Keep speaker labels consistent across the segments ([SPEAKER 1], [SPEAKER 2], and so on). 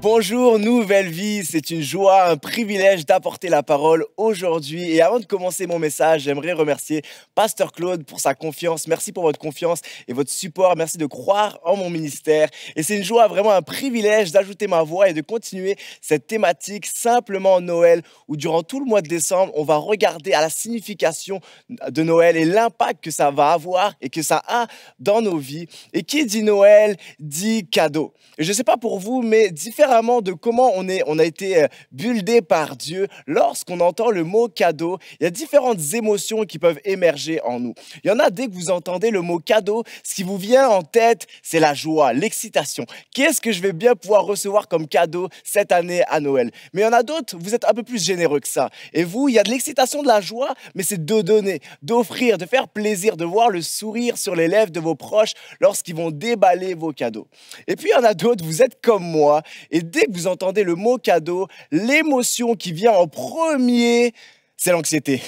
[SPEAKER 1] Bonjour, nouvelle vie, c'est une joie, un privilège d'apporter la parole aujourd'hui. Et avant de commencer mon message, j'aimerais remercier Pasteur Claude pour sa confiance. Merci pour votre confiance et votre support. Merci de croire en mon ministère. Et c'est une joie, vraiment un privilège d'ajouter ma voix et de continuer cette thématique simplement Noël, où durant tout le mois de décembre, on va regarder à la signification de Noël et l'impact que ça va avoir et que ça a dans nos vies. Et qui dit Noël dit cadeau. Et je ne sais pas pour vous, mais différemment de comment on a été buildé par Dieu, lorsqu'on entend le mot cadeau, il y a différentes émotions qui peuvent émerger en nous. Il y en a, dès que vous entendez le mot cadeau, ce qui vous vient en tête, c'est la joie, l'excitation. Qu'est-ce que je vais bien pouvoir recevoir comme cadeau cette année à Noël? Mais il y en a d'autres, vous êtes un peu plus généreux que ça. Et vous, il y a de l'excitation, de la joie, mais c'est de donner, d'offrir, de faire plaisir, de voir le sourire sur les lèvres de vos proches lorsqu'ils vont déballer vos cadeaux. Et puis il y en a d'autres, vous êtes comme moi, et dès que vous entendez le mot cadeau, l'émotion qui vient en premier, c'est l'anxiété.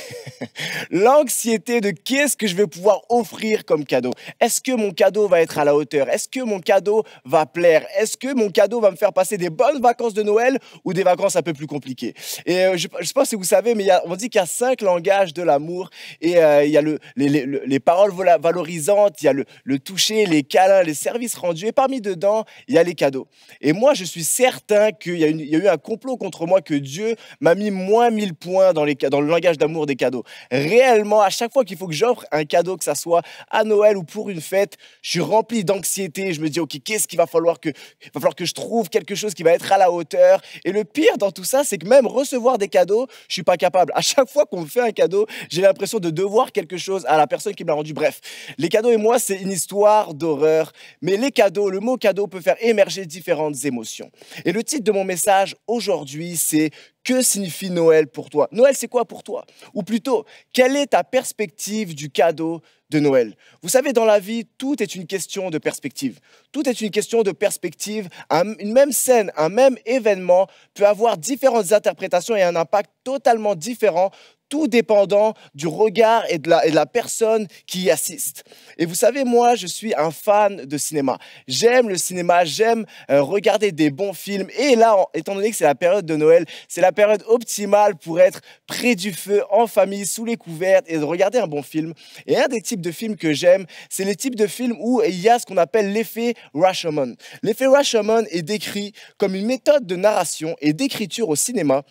[SPEAKER 1] L'anxiété de qu'est-ce que je vais pouvoir offrir comme cadeau. Est-ce que mon cadeau va être à la hauteur? Est-ce que mon cadeau va plaire? Est-ce que mon cadeau va me faire passer des bonnes vacances de Noël ou des vacances un peu plus compliquées? Et je ne sais pas si vous savez, mais on dit qu'il y a 5 langages de l'amour. Et il y a les paroles valorisantes, il y a le toucher, les câlins, les services rendus. Et parmi dedans, il y a les cadeaux. Et moi, je suis certain qu'il y a eu un complot contre moi, que Dieu m'a mis moins 1000 points dans le langage d'amour des cadeaux. Réellement, à chaque fois qu'il faut que j'offre un cadeau, que ça soit à Noël ou pour une fête, je suis rempli d'anxiété. Je me dis, OK, qu'est-ce qu'il va falloir que je trouve quelque chose qui va être à la hauteur. Et le pire dans tout ça, c'est que même recevoir des cadeaux, je suis pas capable. À chaque fois qu'on me fait un cadeau, j'ai l'impression de devoir quelque chose à la personne qui me l'a rendu. Bref, les cadeaux et moi, c'est une histoire d'horreur. Mais les cadeaux, le mot cadeau peut faire émerger différentes émotions. Et le titre de mon message aujourd'hui, c'est que signifie Noël pour toi? Noël, c'est quoi pour toi? Ou plutôt, quelle est ta perspective du cadeau de Noël? Vous savez, dans la vie, tout est une question de perspective. Tout est une question de perspective. Une même scène, un même événement peut avoir différentes interprétations et un impact totalement différent, tout dépendant du regard et de la personne qui y assiste. Et vous savez, moi, je suis un fan de cinéma. J'aime le cinéma, j'aime regarder des bons films. Et là, étant donné que c'est la période de Noël, c'est la période optimale pour être près du feu, en famille, sous les couvertes et de regarder un bon film. Et un des types de films que j'aime, c'est les types de films où il y a ce qu'on appelle l'effet Rashomon. L'effet Rashomon est décrit comme une méthode de narration et d'écriture au cinéma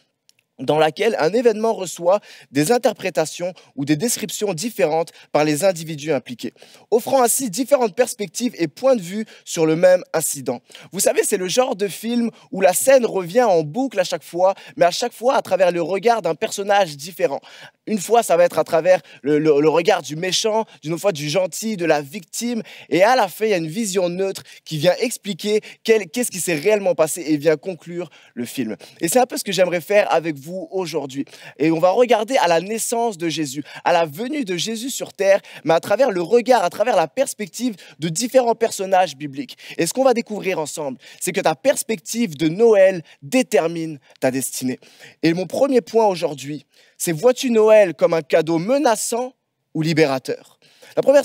[SPEAKER 1] dans laquelle un événement reçoit des interprétations ou des descriptions différentes par les individus impliqués, offrant ainsi différentes perspectives et points de vue sur le même incident. Vous savez, c'est le genre de film où la scène revient en boucle à chaque fois, mais à chaque fois à travers le regard d'un personnage différent. Une fois, ça va être à travers le regard du méchant, d'une autre fois du gentil, de la victime, et à la fin, il y a une vision neutre qui vient expliquer qu'est-ce qui s'est réellement passé et vient conclure le film. Et c'est un peu ce que j'aimerais faire avec vous aujourd'hui. Et on va regarder à la naissance de Jésus, à la venue de Jésus sur terre, mais à travers le regard, à travers la perspective de différents personnages bibliques. Et ce qu'on va découvrir ensemble, c'est que ta perspective de Noël détermine ta destinée. Et mon premier point aujourd'hui, c'est: vois-tu Noël comme un cadeau menaçant ou libérateur? La première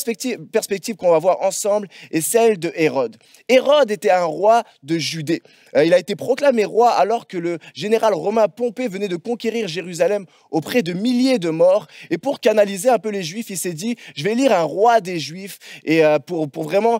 [SPEAKER 1] perspective qu'on va voir ensemble est celle de Hérode. Hérode était un roi de Judée. Il a été proclamé roi alors que le général romain Pompée venait de conquérir Jérusalem auprès de milliers de morts. Et pour canaliser un peu les Juifs, il s'est dit, je vais élire un roi des Juifs et pour vraiment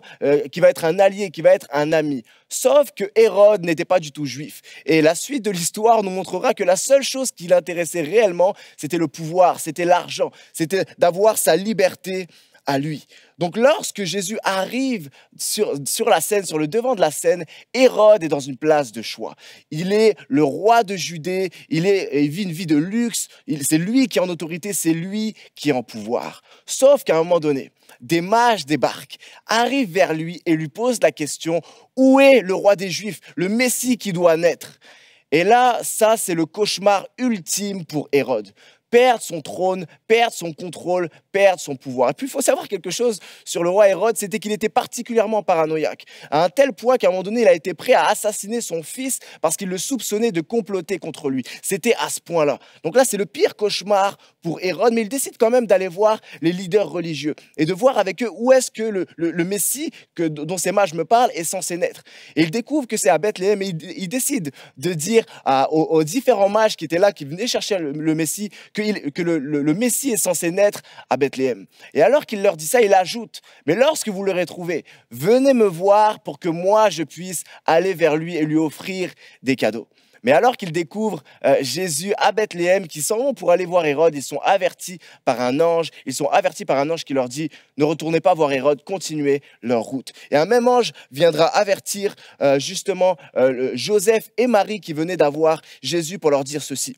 [SPEAKER 1] qui va être un allié, qui va être un ami. Sauf que Hérode n'était pas du tout juif. Et la suite de l'histoire nous montrera que la seule chose qui l'intéressait réellement, c'était le pouvoir, c'était l'argent, c'était d'avoir sa liberté à lui. Donc lorsque Jésus arrive sur la scène, sur le devant de la scène, Hérode est dans une place de choix. Il est le roi de Judée, il vit une vie de luxe, c'est lui qui est en autorité, c'est lui qui est en pouvoir. Sauf qu'à un moment donné, des mages débarquent, arrivent vers lui et lui posent la question: où est le roi des Juifs, le Messie qui doit naître? Et là, ça, c'est le cauchemar ultime pour Hérode. perdre son trône, perdre son contrôle, perdre son pouvoir. Et puis, il faut savoir quelque chose sur le roi Hérode, c'était qu'il était particulièrement paranoïaque, à un tel point qu'à un moment donné, il a été prêt à assassiner son fils parce qu'il le soupçonnait de comploter contre lui. C'était à ce point-là. Donc là, c'est le pire cauchemar pour Hérode, mais il décide quand même d'aller voir les leaders religieux et de voir avec eux où est-ce que le Messie dont ces mages me parlent est censé naître. Et il découvre que c'est à Bethléem et il décide de dire aux différents mages qui étaient là, qui venaient chercher le Messie, que le Messie est censé naître à Bethléem. Et alors qu'il leur dit ça, il ajoute, mais lorsque vous l'aurez trouvé, venez me voir pour que moi je puisse aller vers lui et lui offrir des cadeaux. Mais alors qu'ils découvrent Jésus à Bethléem, qu'ils s'en vont pour aller voir Hérode, ils sont avertis par un ange. Ils sont avertis par un ange qui leur dit « Ne retournez pas voir Hérode, continuez leur route. » Et un même ange viendra avertir justement Joseph et Marie qui venaient d'avoir Jésus pour leur dire ceci.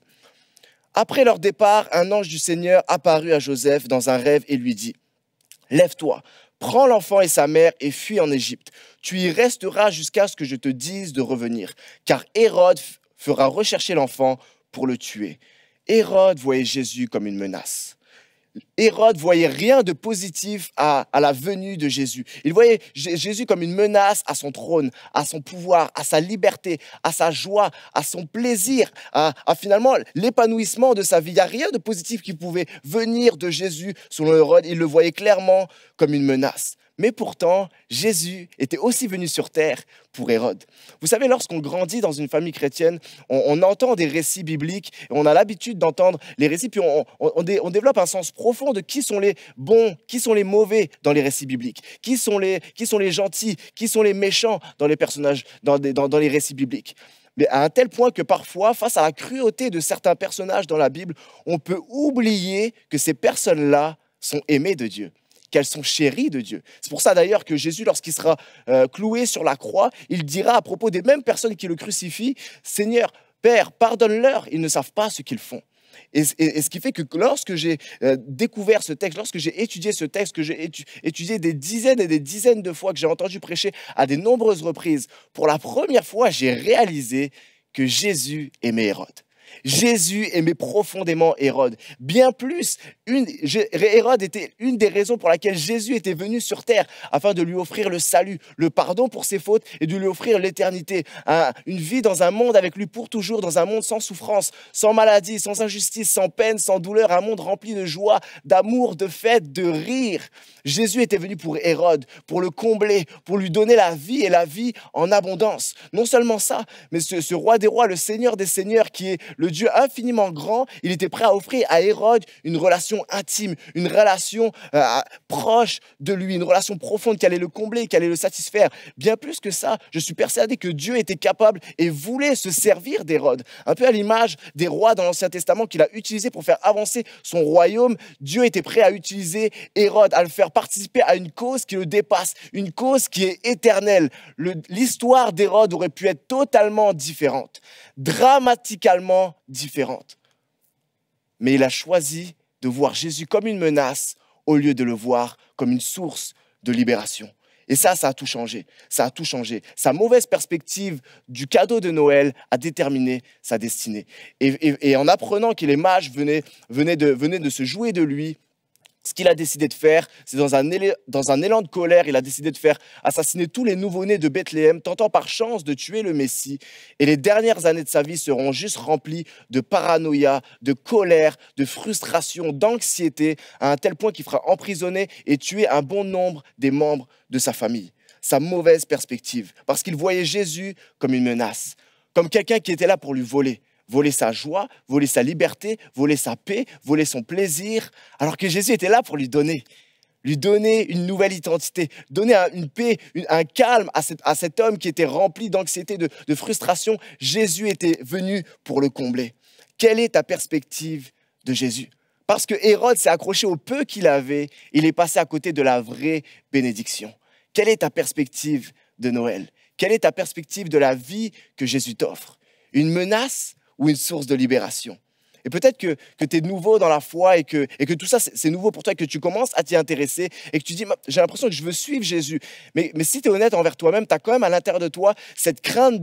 [SPEAKER 1] Après leur départ, un ange du Seigneur apparut à Joseph dans un rêve et lui dit « Lève-toi, prends l'enfant et sa mère et fuis en Égypte. Tu y resteras jusqu'à ce que je te dise de revenir, car Hérode fera rechercher l'enfant pour le tuer. » Hérode voyait Jésus comme une menace. Hérode voyait rien de positif à la venue de Jésus. Il voyait Jésus comme une menace à son trône, à son pouvoir, à sa liberté, à sa joie, à son plaisir, à finalement l'épanouissement de sa vie. Il n'y a rien de positif qui pouvait venir de Jésus selon Hérode. Il le voyait clairement comme une menace. Mais pourtant, Jésus était aussi venu sur terre pour Hérode. Vous savez, lorsqu'on grandit dans une famille chrétienne, on entend des récits bibliques, et on a l'habitude d'entendre les récits, puis on développe un sens profond de qui sont les bons, qui sont les mauvais dans les récits bibliques, qui sont les gentils, qui sont les méchants dans les personnages, dans les récits bibliques. Mais à un tel point que parfois, face à la cruauté de certains personnages dans la Bible, on peut oublier que ces personnes-là sont aimées de Dieu, qu'elles sont chéries de Dieu. C'est pour ça d'ailleurs que Jésus, lorsqu'il sera cloué sur la croix, il dira à propos des mêmes personnes qui le crucifient, « Seigneur, Père, pardonne-leur, ils ne savent pas ce qu'ils font. » Et ce qui fait que lorsque j'ai découvert ce texte, lorsque j'ai étudié ce texte, que j'ai étudié des dizaines et des dizaines de fois, que j'ai entendu prêcher à de nombreuses reprises, pour la première fois, j'ai réalisé que Jésus aimait Hérode. Jésus aimait profondément Hérode. Bien plus, Hérode était une des raisons pour laquelle Jésus était venu sur terre, afin de lui offrir le salut, le pardon pour ses fautes et de lui offrir l'éternité. Une vie dans un monde avec lui pour toujours, dans un monde sans souffrance, sans maladie, sans injustice, sans peine, sans douleur, un monde rempli de joie, d'amour, de fête, de rire. Jésus était venu pour Hérode, pour le combler, pour lui donner la vie et la vie en abondance. Non seulement ça, mais ce roi des rois, le Seigneur des seigneurs, qui est le Dieu infiniment grand, il était prêt à offrir à Hérode une relation intime, une relation proche de lui, une relation profonde qui allait le combler, qui allait le satisfaire. Bien plus que ça, je suis persuadé que Dieu était capable et voulait se servir d'Hérode. Un peu à l'image des rois dans l'Ancien Testament qu'il a utilisé pour faire avancer son royaume, Dieu était prêt à utiliser Hérode, à le faire participer à une cause qui le dépasse, une cause qui est éternelle. L'histoire d'Hérode aurait pu être totalement différente, dramatiquement différente. Mais il a choisi de voir Jésus comme une menace au lieu de le voir comme une source de libération. Et ça a tout changé. Ça a tout changé. Sa mauvaise perspective du cadeau de Noël a déterminé sa destinée. Et en apprenant que les mages venaient de se jouer de lui, ce qu'il a décidé de faire, c'est dans un élan de colère, il a décidé de faire assassiner tous les nouveau-nés de Bethléem, tentant par chance de tuer le Messie. Et les dernières années de sa vie seront juste remplies de paranoïa, de colère, de frustration, d'anxiété, à un tel point qu'il fera emprisonner et tuer un bon nombre des membres de sa famille. Sa mauvaise perspective, parce qu'il voyait Jésus comme une menace, comme quelqu'un qui était là pour lui voler sa joie, voler sa liberté, voler sa paix, voler son plaisir, alors que Jésus était là pour lui donner une nouvelle identité, donner une paix, un calme à cet homme qui était rempli d'anxiété, de frustration. Jésus était venu pour le combler. Quelle est ta perspective de Jésus? Parce que Hérode s'est accroché au peu qu'il avait, il est passé à côté de la vraie bénédiction. Quelle est ta perspective de Noël? Quelle est ta perspective de la vie que Jésus t'offre? Une menace ou une source de libération? Et peut-être que tu es nouveau dans la foi et que tout ça, c'est nouveau pour toi, et que tu commences à t'y intéresser et que tu dis, j'ai l'impression que je veux suivre Jésus. Mais si tu es honnête envers toi-même, tu as quand même à l'intérieur de toi cette crainte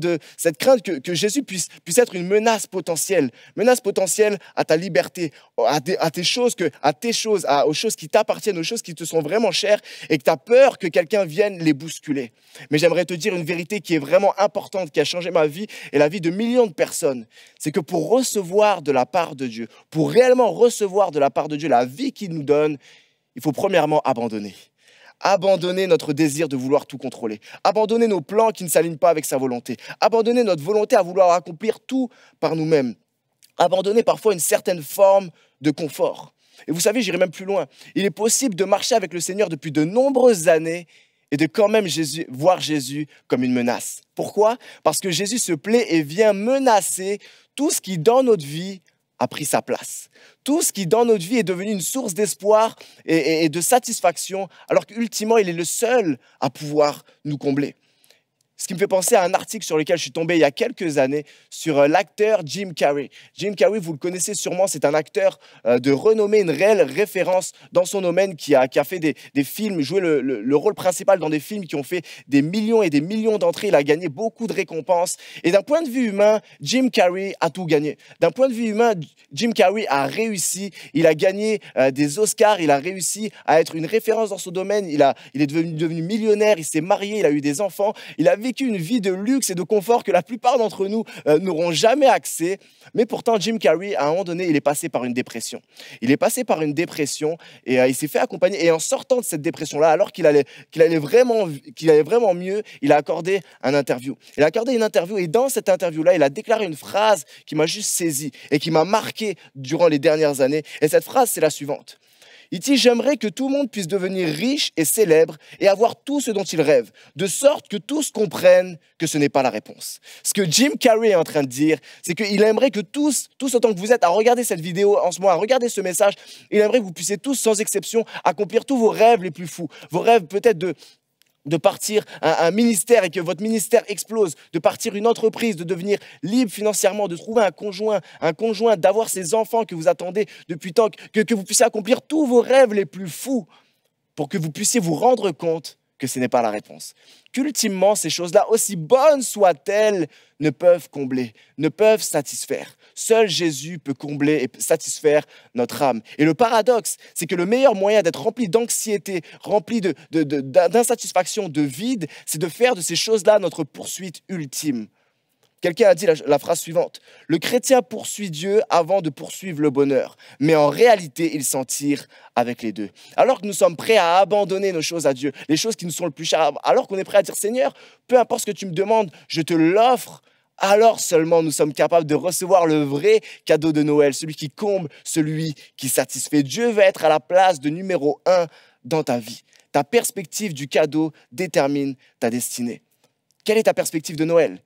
[SPEAKER 1] que Jésus puisse être une menace potentielle à ta liberté, à tes choses, aux choses qui t'appartiennent, aux choses qui te sont vraiment chères, et que tu as peur que quelqu'un vienne les bousculer. Mais j'aimerais te dire une vérité qui est vraiment importante, qui a changé ma vie et la vie de millions de personnes. C'est que pour recevoir de la part de Dieu, pour réellement recevoir de la part de Dieu la vie qu'il nous donne, il faut premièrement abandonner. Abandonner notre désir de vouloir tout contrôler. Abandonner nos plans qui ne s'alignent pas avec sa volonté. Abandonner notre volonté à vouloir accomplir tout par nous-mêmes. Abandonner parfois une certaine forme de confort. Et vous savez, j'irai même plus loin. Il est possible de marcher avec le Seigneur depuis de nombreuses années et de quand même voir Jésus comme une menace. Pourquoi? Parce que Jésus se plaît et vient menacer tout ce qui, dans notre vie, a pris sa place. Tout ce qui, dans notre vie, est devenu une source d'espoir et de satisfaction, alors qu'ultimement, il est le seul à pouvoir nous combler. Ce qui me fait penser à un article sur lequel je suis tombé il y a quelques années sur l'acteur Jim Carrey. Jim Carrey, vous le connaissez sûrement, c'est un acteur de renommée, une réelle référence dans son domaine qui a fait des films, joué le rôle principal dans des films qui ont fait des millions et des millions d'entrées. Il a gagné beaucoup de récompenses. Et d'un point de vue humain, Jim Carrey a tout gagné. D'un point de vue humain, Jim Carrey a réussi. Il a gagné des Oscars. Il a réussi à être une référence dans son domaine. Il est devenu millionnaire. Il s'est marié. Il a eu des enfants. Il a vécu une vie de luxe et de confort que la plupart d'entre nous n'auront jamais accès. Mais pourtant, Jim Carrey, à un moment donné, il est passé par une dépression. Il est passé par une dépression et il s'est fait accompagner. Et en sortant de cette dépression-là, alors qu'il allait vraiment mieux, il a accordé une interview. Il a accordé une interview et dans cette interview-là, il a déclaré une phrase qui m'a juste saisi et qui m'a marqué durant les dernières années. Et cette phrase, c'est la suivante. Il dit « J'aimerais que tout le monde puisse devenir riche et célèbre et avoir tout ce dont il rêve, de sorte que tous comprennent que ce n'est pas la réponse. » Ce que Jim Carrey est en train de dire, c'est qu'il aimerait que tous autant que vous êtes à regarder cette vidéo en ce moment, à regarder ce message, il aimerait que vous puissiez tous, sans exception, accomplir tous vos rêves les plus fous. Vos rêves peut-être de partir un ministère et que votre ministère explose, de partir une entreprise, de devenir libre financièrement, de trouver un conjoint, d'avoir ces enfants que vous attendez depuis tant, que vous puissiez accomplir tous vos rêves les plus fous pour que vous puissiez vous rendre compte que ce n'est pas la réponse. Qu'ultimement, ces choses-là, aussi bonnes soient-elles, ne peuvent combler, ne peuvent satisfaire. Seul Jésus peut combler et satisfaire notre âme. Et le paradoxe, c'est que le meilleur moyen d'être rempli d'anxiété, rempli d'insatisfaction, de vide, c'est de faire de ces choses-là notre poursuite ultime. Quelqu'un a dit la phrase suivante. « Le chrétien poursuit Dieu avant de poursuivre le bonheur, mais en réalité, il s'en tire avec les deux. » Alors que nous sommes prêts à abandonner nos choses à Dieu, les choses qui nous sont le plus chères, alors qu'on est prêt à dire « Seigneur, peu importe ce que tu me demandes, je te l'offre », alors seulement nous sommes capables de recevoir le vrai cadeau de Noël, celui qui comble, celui qui satisfait. Dieu va être à la place de numéro 1 dans ta vie. Ta perspective du cadeau détermine ta destinée. Quelle est ta perspective de Noël ?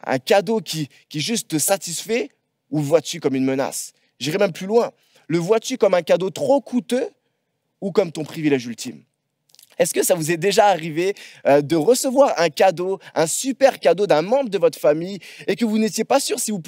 [SPEAKER 1] Un cadeau qui juste te satisfait ou le vois-tu comme une menace? J'irai même plus loin. Le vois-tu comme un cadeau trop coûteux ou comme ton privilège ultime? Est-ce que ça vous est déjà arrivé de recevoir un cadeau, un super cadeau d'un membre de votre famille et que vous n'étiez pas sûr si vous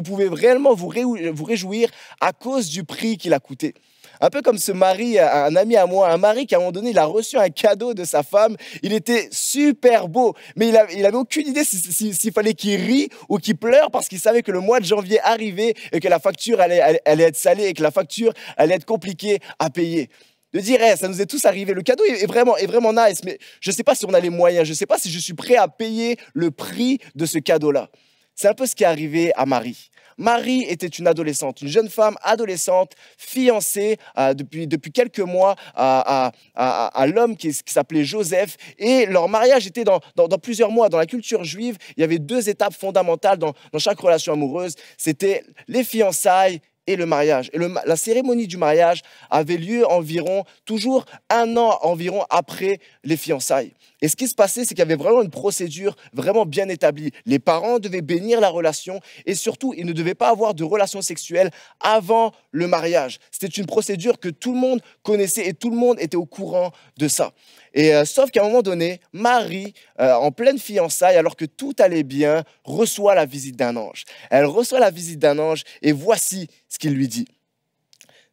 [SPEAKER 1] pouvez réellement vous réjouir à cause du prix qu'il a coûté? Un peu comme ce mari, un ami à moi, un mari qui à un moment donné, il a reçu un cadeau de sa femme. Il était super beau, mais il avait aucune idée s'il fallait qu'il rie ou qu'il pleure parce qu'il savait que le mois de janvier arrivait et que la facture allait être salée et que la facture allait être compliquée à payer. De dire, hey, ça nous est tous arrivé, le cadeau est vraiment nice, mais je ne sais pas si on a les moyens, je ne sais pas si je suis prêt à payer le prix de ce cadeau-là. C'est un peu ce qui est arrivé à Marie. Marie était une adolescente, une jeune femme adolescente, fiancée depuis quelques mois à l'homme qui s'appelait Joseph. Et leur mariage était dans plusieurs mois. Dans la culture juive, il y avait 2 étapes fondamentales dans chaque relation amoureuse. C'était les fiançailles et le mariage. Et la cérémonie du mariage avait lieu toujours 1 an environ après les fiançailles. Et ce qui se passait, c'est qu'il y avait vraiment une procédure vraiment bien établie. Les parents devaient bénir la relation et surtout, ils ne devaient pas avoir de relation sexuelle avant le mariage. C'était une procédure que tout le monde connaissait et tout le monde était au courant de ça. Et sauf qu'à un moment donné, Marie, en pleine fiançailles, alors que tout allait bien, reçoit la visite d'un ange. Elle reçoit la visite d'un ange et voici ce qu'il lui dit.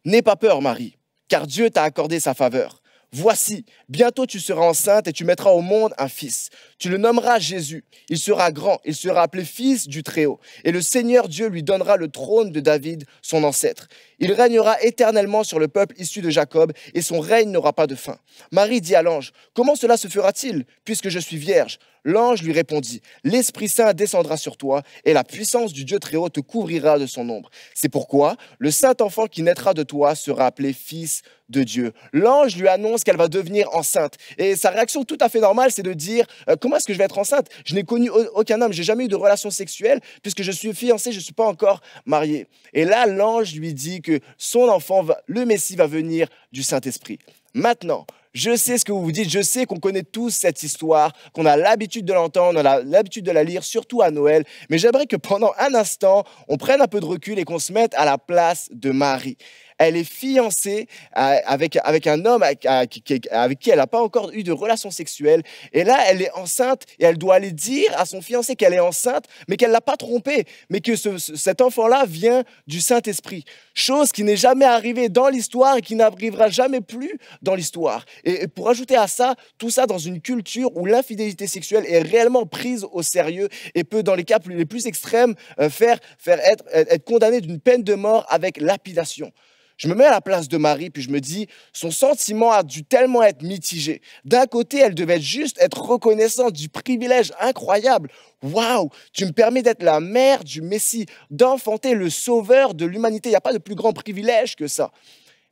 [SPEAKER 1] N'aie pas peur, Marie, car Dieu t'a accordé sa faveur. Voici, bientôt tu seras enceinte et tu mettras au monde un fils. Tu le nommeras Jésus. Il sera grand, il sera appelé fils du Très-Haut. Et le Seigneur Dieu lui donnera le trône de David, son ancêtre. Il régnera éternellement sur le peuple issu de Jacob et son règne n'aura pas de fin. Marie dit à l'ange, comment cela se fera-t-il puisque je suis vierge? L'ange lui répondit, l'Esprit Saint descendra sur toi et la puissance du Dieu Très-Haut te couvrira de son ombre. C'est pourquoi le saint enfant qui naîtra de toi sera appelé fils de Dieu. L'ange lui annonce qu'elle va devenir enceinte. Et sa réaction tout à fait normale, c'est de dire, comment est-ce que je vais être enceinte? Je n'ai connu aucun homme, j'ai jamais eu de relation sexuelle puisque je suis fiancée, je ne suis pas encore mariée. Et là, l'ange lui dit que son enfant, le Messie, va venir du Saint-Esprit. Maintenant, je sais ce que vous vous dites, je sais qu'on connaît tous cette histoire, qu'on a l'habitude de l'entendre, on a l'habitude de la lire, surtout à Noël, mais j'aimerais que pendant un instant, on prenne un peu de recul et qu'on se mette à la place de Marie. Elle est fiancée avec un homme avec qui elle n'a pas encore eu de relation sexuelle. Et là, elle est enceinte et elle doit aller dire à son fiancé qu'elle est enceinte, mais qu'elle ne l'a pas trompé, mais que cet enfant-là vient du Saint-Esprit. Chose qui n'est jamais arrivée dans l'histoire et qui n'arrivera jamais plus dans l'histoire. Et pour ajouter à ça, tout ça dans une culture où l'infidélité sexuelle est réellement prise au sérieux et peut, dans les cas les plus extrêmes, être condamnée d'une peine de mort avec lapidation. Je me mets à la place de Marie, puis je me dis, son sentiment a dû tellement être mitigé. D'un côté, elle devait juste être reconnaissante du privilège incroyable. Waouh, tu me permets d'être la mère du Messie, d'enfanter le sauveur de l'humanité. Il n'y a pas de plus grand privilège que ça.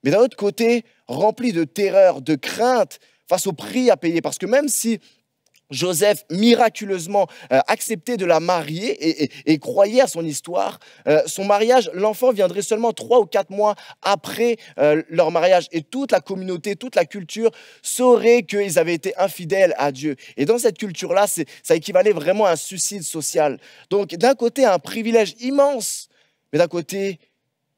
[SPEAKER 1] Mais d'un autre côté, remplie de terreur, de crainte face au prix à payer. Parce que même si Joseph, miraculeusement, acceptait de la marier et croyait à son histoire, son mariage, l'enfant viendrait seulement 3 ou 4 mois après leur mariage. Et toute la communauté, toute la culture saurait qu'ils avaient été infidèles à Dieu. Et dans cette culture-là, ça équivalait vraiment à un suicide social. Donc, d'un côté, un privilège immense, mais d'un côté,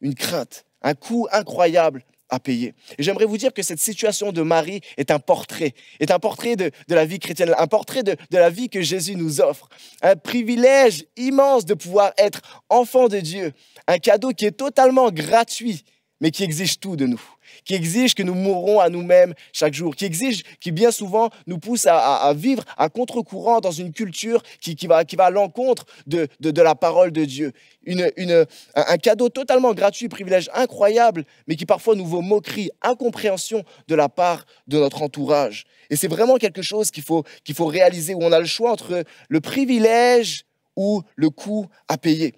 [SPEAKER 1] une crainte, un coût incroyable à payer. Et j'aimerais vous dire que cette situation de Marie est un portrait de la vie chrétienne, un portrait de la vie que Jésus nous offre. Un privilège immense de pouvoir être enfant de Dieu, un cadeau qui est totalement gratuit, mais qui exige tout de nous, qui exige que nous mourrons à nous-mêmes chaque jour, qui bien souvent nous pousse à vivre à contre-courant dans une culture qui va à l'encontre de la parole de Dieu. Un cadeau totalement gratuit, privilège incroyable, mais qui parfois nous vaut moquerie, incompréhension de la part de notre entourage. Et c'est vraiment quelque chose qu'il faut réaliser, où on a le choix entre le privilège ou le coût à payer.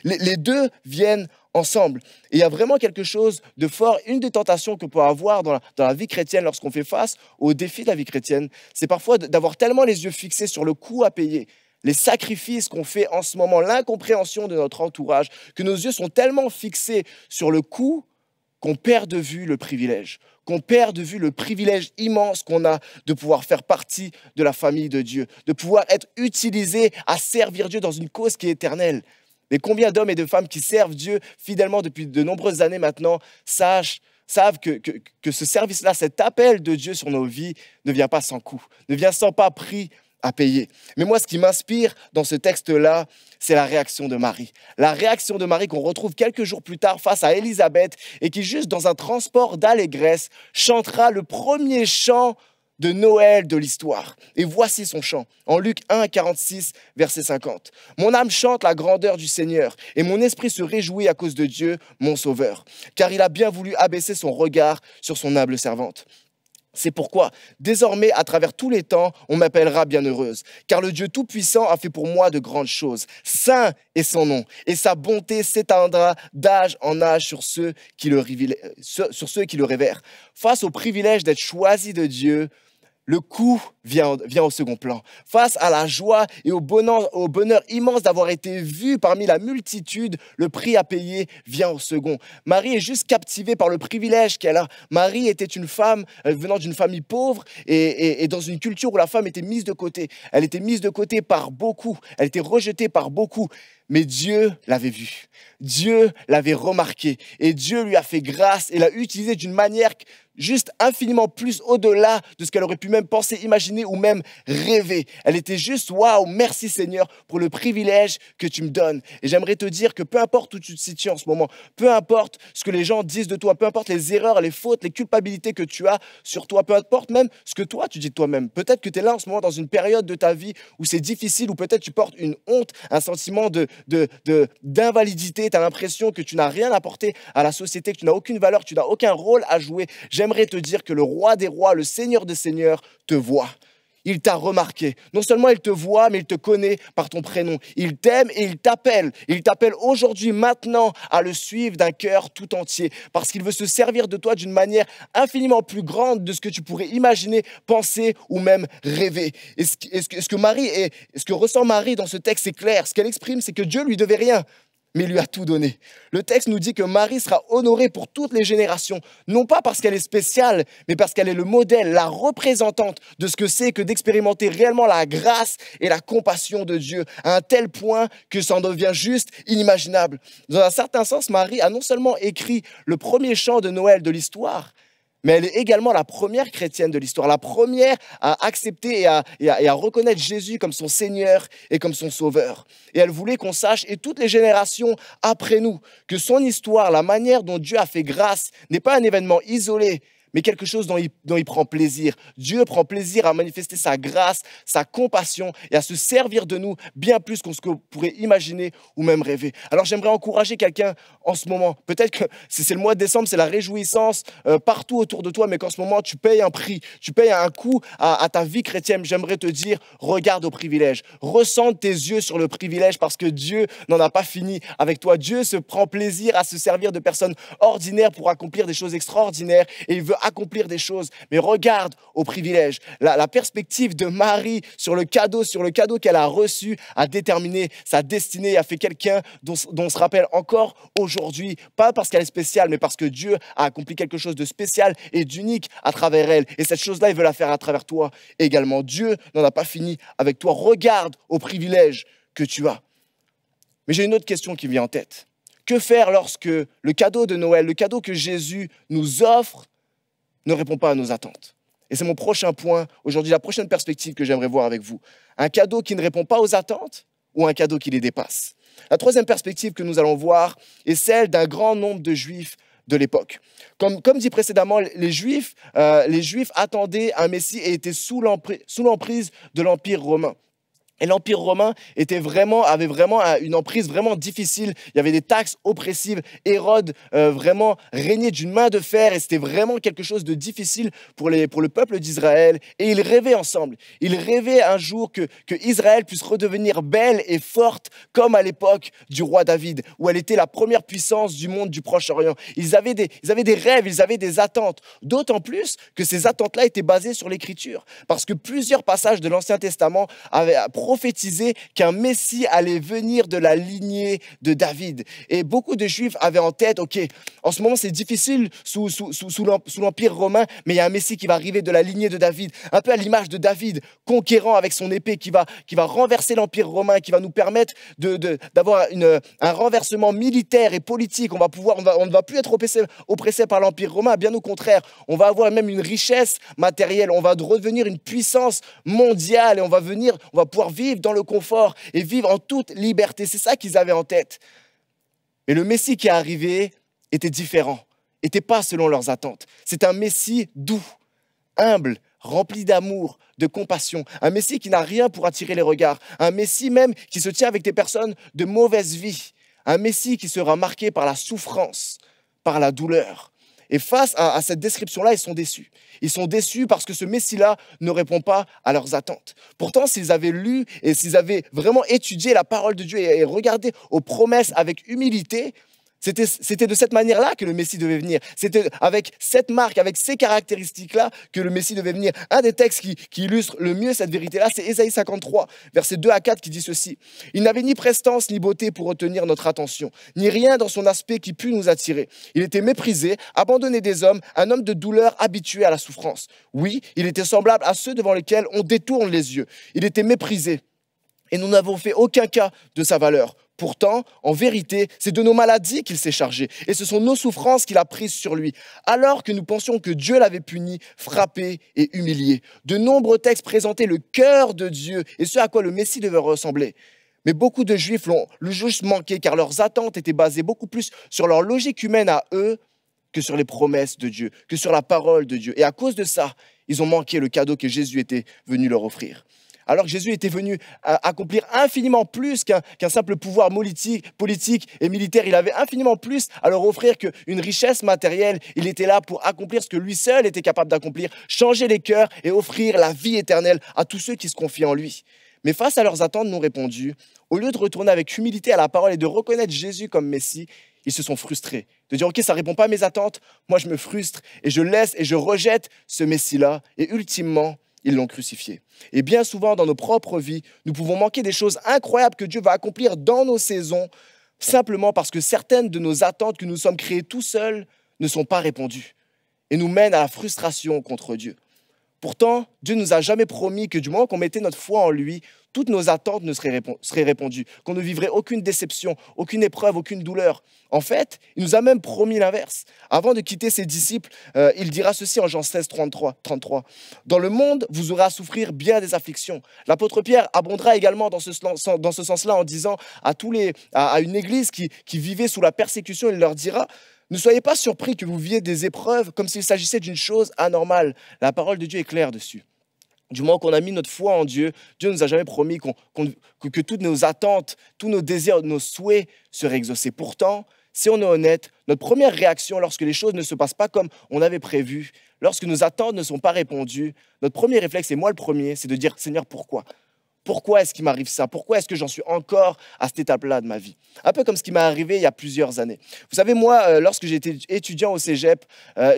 [SPEAKER 1] Les deux viennent ensemble. Et il y a vraiment quelque chose de fort. Une des tentations qu'on peut avoir dans la vie chrétienne lorsqu'on fait face aux défis de la vie chrétienne, c'est parfois d'avoir tellement les yeux fixés sur le coût à payer, les sacrifices qu'on fait en ce moment, l'incompréhension de notre entourage, que nos yeux sont tellement fixés sur le coût qu'on perd de vue le privilège, immense qu'on a de pouvoir faire partie de la famille de Dieu, de pouvoir être utilisé à servir Dieu dans une cause qui est éternelle. Mais combien d'hommes et de femmes qui servent Dieu fidèlement depuis de nombreuses années maintenant savent que ce service-là, cet appel de Dieu sur nos vies ne vient pas sans coût, ne vient sans pas prix à payer. Mais moi, ce qui m'inspire dans ce texte-là, c'est la réaction de Marie. La réaction de Marie qu'on retrouve quelques jours plus tard face à Élisabeth et qui, juste dans un transport d'allégresse, chantera le premier chant de Noël de l'histoire. Et voici son chant, en Luc 1, 46, verset 50. « Mon âme chante la grandeur du Seigneur, et mon esprit se réjouit à cause de Dieu, mon Sauveur, car il a bien voulu abaisser son regard sur son humble servante. » C'est pourquoi, désormais, à travers tous les temps, on m'appellera bienheureuse, car le Dieu Tout-Puissant a fait pour moi de grandes choses. Saint est son nom, et sa bonté s'étendra d'âge en âge sur ceux qui le révèrent. Face au privilège d'être choisi de Dieu, le coût vient au second plan. Face à la joie et au bonheur immense d'avoir été vu parmi la multitude, le prix à payer vient au second. Marie est juste captivée par le privilège qu'elle a. Marie était une femme venant d'une famille pauvre et dans une culture où la femme était mise de côté. Elle était mise de côté par beaucoup. Elle était rejetée par beaucoup. Mais Dieu l'avait vue. Dieu l'avait remarqué. Et Dieu lui a fait grâce et l'a utilisée d'une manière juste infiniment plus au-delà de ce qu'elle aurait pu même penser, imaginer ou même rêver. Elle était juste, waouh, merci Seigneur pour le privilège que tu me donnes. Et j'aimerais te dire que peu importe où tu te situes en ce moment, peu importe ce que les gens disent de toi, peu importe les erreurs, les fautes, les culpabilités que tu as sur toi, peu importe même ce que toi tu dis de toi-même. Peut-être que tu es là en ce moment dans une période de ta vie où c'est difficile, où peut-être tu portes une honte, un sentiment d'invalidité, tu as l'impression que tu n'as rien apporté à la société, que tu n'as aucune valeur, que tu n'as aucun rôle à jouer. J'aimerais te dire que le roi des rois, le Seigneur des seigneurs te voit. Il t'a remarqué. Non seulement il te voit, mais il te connaît par ton prénom. Il t'aime et il t'appelle. Il t'appelle aujourd'hui, maintenant, à le suivre d'un cœur tout entier. Parce qu'il veut se servir de toi d'une manière infiniment plus grande de ce que tu pourrais imaginer, penser ou même rêver. Et ce que ressent Marie dans ce texte, c'est clair. Ce qu'elle exprime, c'est que Dieu lui devait rien, mais il lui a tout donné. Le texte nous dit que Marie sera honorée pour toutes les générations, non pas parce qu'elle est spéciale, mais parce qu'elle est le modèle, la représentante de ce que c'est que d'expérimenter réellement la grâce et la compassion de Dieu, à un tel point que ça en devient juste inimaginable. Dans un certain sens, Marie a non seulement écrit le premier chant de Noël de l'histoire, mais elle est également la première chrétienne de l'histoire, la première à accepter et à reconnaître Jésus comme son Seigneur et comme son Sauveur. Et elle voulait qu'on sache, et toutes les générations après nous, que son histoire, la manière dont Dieu a fait grâce, n'est pas un événement isolé, mais quelque chose dont il prend plaisir. Dieu prend plaisir à manifester sa grâce, sa compassion et à se servir de nous bien plus qu'on ce qu'on pourrait imaginer ou même rêver. Alors j'aimerais encourager quelqu'un en ce moment. Peut-être que c'est le mois de décembre, c'est la réjouissance partout autour de toi, mais qu'en ce moment tu payes un prix, tu payes un coût à ta vie chrétienne. J'aimerais te dire, regarde au privilège, ressens tes yeux sur le privilège parce que Dieu n'en a pas fini avec toi. Dieu se prend plaisir à se servir de personnes ordinaires pour accomplir des choses extraordinaires et il veut accomplir des choses, mais regarde au privilège. La perspective de Marie sur le cadeau qu'elle a reçu a déterminé sa destinée, a fait quelqu'un dont on se rappelle encore aujourd'hui, pas parce qu'elle est spéciale, mais parce que Dieu a accompli quelque chose de spécial et d'unique à travers elle. Et cette chose-là, il veut la faire à travers toi également. Dieu n'en a pas fini avec toi. Regarde au privilège que tu as. Mais j'ai une autre question qui me vient en tête. Que faire lorsque le cadeau de Noël, le cadeau que Jésus nous offre, ne répond pas à nos attentes? Et c'est mon prochain point aujourd'hui, la prochaine perspective que j'aimerais voir avec vous. Un cadeau qui ne répond pas aux attentes ou un cadeau qui les dépasse? La troisième perspective que nous allons voir est celle d'un grand nombre de Juifs de l'époque. Comme dit précédemment, les Juifs attendaient un Messie et étaient sous l'emprise de l'Empire romain. Et l'Empire romain avait vraiment une emprise vraiment difficile. Il y avait des taxes oppressives. Hérode vraiment régnait d'une main de fer et c'était vraiment quelque chose de difficile pour le peuple d'Israël. Et ils rêvaient ensemble. Ils rêvaient un jour que Israël puisse redevenir belle et forte comme à l'époque du roi David, où elle était la première puissance du monde du Proche-Orient. Ils avaient des rêves, ils avaient des attentes. D'autant plus que ces attentes-là étaient basées sur l'Écriture. Parce que plusieurs passages de l'Ancien Testament avaient prophétisé qu'un Messie allait venir de la lignée de David. Et beaucoup de Juifs avaient en tête, ok, en ce moment c'est difficile sous l'Empire romain, mais il y a un Messie qui va arriver de la lignée de David, un peu à l'image de David, conquérant avec son épée, qui va renverser l'Empire romain, qui va nous permettre d'avoir un renversement militaire et politique. On ne va plus être oppressé par l'Empire romain, bien au contraire, on va avoir même une richesse matérielle, on va redevenir une puissance mondiale et on va pouvoir vivre dans le confort et vivre en toute liberté. C'est ça qu'ils avaient en tête. Mais le Messie qui est arrivé était différent, n'était pas selon leurs attentes. C'est un Messie doux, humble, rempli d'amour, de compassion. Un Messie qui n'a rien pour attirer les regards. Un Messie même qui se tient avec des personnes de mauvaise vie. Un Messie qui sera marqué par la souffrance, par la douleur. Et face à cette description-là, ils sont déçus. Ils sont déçus parce que ce Messie-là ne répond pas à leurs attentes. Pourtant, s'ils avaient lu et s'ils avaient vraiment étudié la parole de Dieu et regardé aux promesses avec humilité, c'était de cette manière-là que le Messie devait venir. C'était avec cette marque, avec ces caractéristiques-là que le Messie devait venir. Un des textes qui illustre le mieux cette vérité-là, c'est Ésaïe 53, versets 2 à 4, qui dit ceci. « Il n'avait ni prestance ni beauté pour retenir notre attention, ni rien dans son aspect qui pût nous attirer. Il était méprisé, abandonné des hommes, un homme de douleur habitué à la souffrance. Oui, il était semblable à ceux devant lesquels on détourne les yeux. Il était méprisé, et nous n'avons fait aucun cas de sa valeur. Pourtant, en vérité, c'est de nos maladies qu'il s'est chargé et ce sont nos souffrances qu'il a prises sur lui. Alors que nous pensions que Dieu l'avait puni, frappé et humilié. De nombreux textes présentaient le cœur de Dieu et ce à quoi le Messie devait ressembler. Mais beaucoup de Juifs l'ont juste manqué car leurs attentes étaient basées beaucoup plus sur leur logique humaine à eux que sur les promesses de Dieu, que sur la parole de Dieu. Et à cause de ça, ils ont manqué le cadeau que Jésus était venu leur offrir. Alors que Jésus était venu accomplir infiniment plus qu'un simple pouvoir politique et militaire. Il avait infiniment plus à leur offrir qu'une richesse matérielle. Il était là pour accomplir ce que lui seul était capable d'accomplir, changer les cœurs et offrir la vie éternelle à tous ceux qui se confient en lui. Mais face à leurs attentes non répondues, au lieu de retourner avec humilité à la parole et de reconnaître Jésus comme Messie, ils se sont frustrés. De dire, OK, ça ne répond pas à mes attentes, moi je me frustre et je laisse et je rejette ce Messie-là. Et ultimement, ils l'ont crucifié. Et bien souvent, dans nos propres vies, nous pouvons manquer des choses incroyables que Dieu va accomplir dans nos saisons, simplement parce que certaines de nos attentes que nous sommes créées tout seuls ne sont pas répondues et nous mènent à la frustration contre Dieu. Pourtant, Dieu ne nous a jamais promis que du moment qu'on mettait notre foi en lui, toutes nos attentes ne seraient répondues, qu'on ne vivrait aucune déception, aucune épreuve, aucune douleur. En fait, il nous a même promis l'inverse. Avant de quitter ses disciples, il dira ceci en Jean 16, 33. « Dans le monde, vous aurez à souffrir bien des afflictions. » L'apôtre Pierre abondera également dans ce sens-là en disant à une église qui vivait sous la persécution, il leur dira: ne soyez pas surpris que vous viviez des épreuves comme s'il s'agissait d'une chose anormale. La parole de Dieu est claire dessus. Du moment qu'on a mis notre foi en Dieu, Dieu ne nous a jamais promis que toutes nos attentes, tous nos désirs, nos souhaits seraient exaucés. Pourtant, si on est honnête, notre première réaction lorsque les choses ne se passent pas comme on avait prévu, lorsque nos attentes ne sont pas répondues, notre premier réflexe, et moi le premier, c'est de dire: Seigneur, pourquoi ? Pourquoi est-ce qu'il m'arrive ça? Pourquoi est-ce que j'en suis encore à cette étape-là de ma vie? Un peu comme ce qui m'est arrivé il y a plusieurs années. Vous savez, moi, lorsque j'étais étudiant au cégep,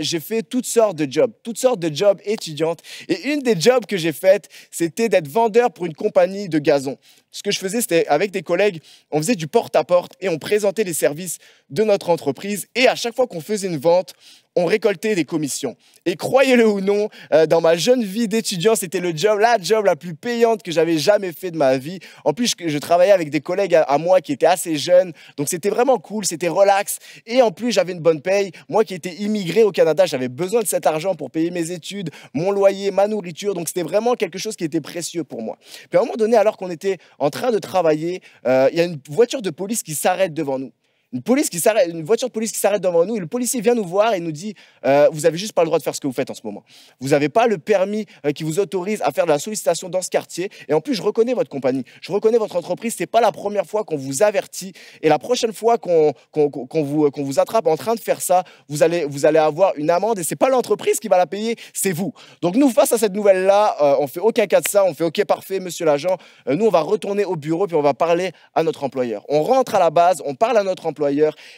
[SPEAKER 1] j'ai fait toutes sortes de jobs étudiantes. Et une des jobs que j'ai faites, c'était d'être vendeur pour une compagnie de gazon. Ce que je faisais, c'était avec des collègues, on faisait du porte-à-porte et on présentait les services de notre entreprise. Et à chaque fois qu'on faisait une vente, on récoltait des commissions. Et croyez-le ou non, dans ma jeune vie d'étudiant, c'était la job la plus payante que j'avais jamais fait de ma vie. En plus, je travaillais avec des collègues à moi qui étaient assez jeunes. Donc, c'était vraiment cool, c'était relax. Et en plus, j'avais une bonne paye. Moi qui étais immigré au Canada, j'avais besoin de cet argent pour payer mes études, mon loyer, ma nourriture. Donc, c'était vraiment quelque chose qui était précieux pour moi. Puis à un moment donné, alors qu'on était en train de travailler, il y a une voiture de police qui s'arrête devant nous. Une voiture de police qui s'arrête devant nous et le policier vient nous voir et nous dit: vous n'avez juste pas le droit de faire ce que vous faites en ce moment. Vous n'avez pas le permis qui vous autorise à faire de la sollicitation dans ce quartier. Et en plus, je reconnais votre compagnie, je reconnais votre entreprise. Ce n'est pas la première fois qu'on vous avertit. Et la prochaine fois qu'on vous attrape en train de faire ça, vous allez avoir une amende et ce n'est pas l'entreprise qui va la payer, c'est vous. Donc nous, face à cette nouvelle-là, on ne fait aucun cas de ça. On fait: OK, parfait, monsieur l'agent. Nous, on va retourner au bureau puis on va parler à notre employeur. On rentre à la base, on parle à notre employeur.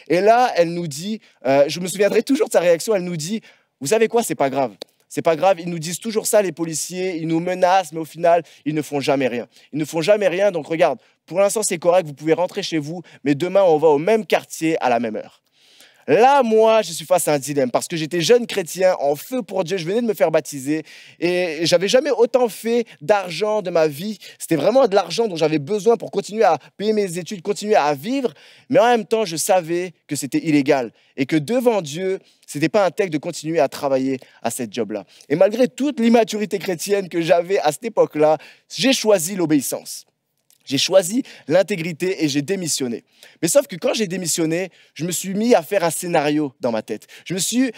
[SPEAKER 1] Et là, elle nous dit, je me souviendrai toujours de sa réaction, elle nous dit: vous savez quoi, c'est pas grave. C'est pas grave, ils nous disent toujours ça, les policiers, ils nous menacent, mais au final, ils ne font jamais rien. Ils ne font jamais rien, donc regarde, pour l'instant, c'est correct, vous pouvez rentrer chez vous, mais demain, on va au même quartier à la même heure. Là, moi, je suis face à un dilemme parce que j'étais jeune chrétien, en feu pour Dieu, je venais de me faire baptiser et j'avais jamais autant fait d'argent de ma vie. C'était vraiment de l'argent dont j'avais besoin pour continuer à payer mes études, continuer à vivre, mais en même temps, je savais que c'était illégal et que devant Dieu, ce n'était pas un texte de continuer à travailler à cette job-là. Et malgré toute l'immaturité chrétienne que j'avais à cette époque-là, j'ai choisi l'obéissance. J'ai choisi l'intégrité et j'ai démissionné. Mais sauf que quand j'ai démissionné, je me suis mis à faire un scénario dans ma tête. Je me suis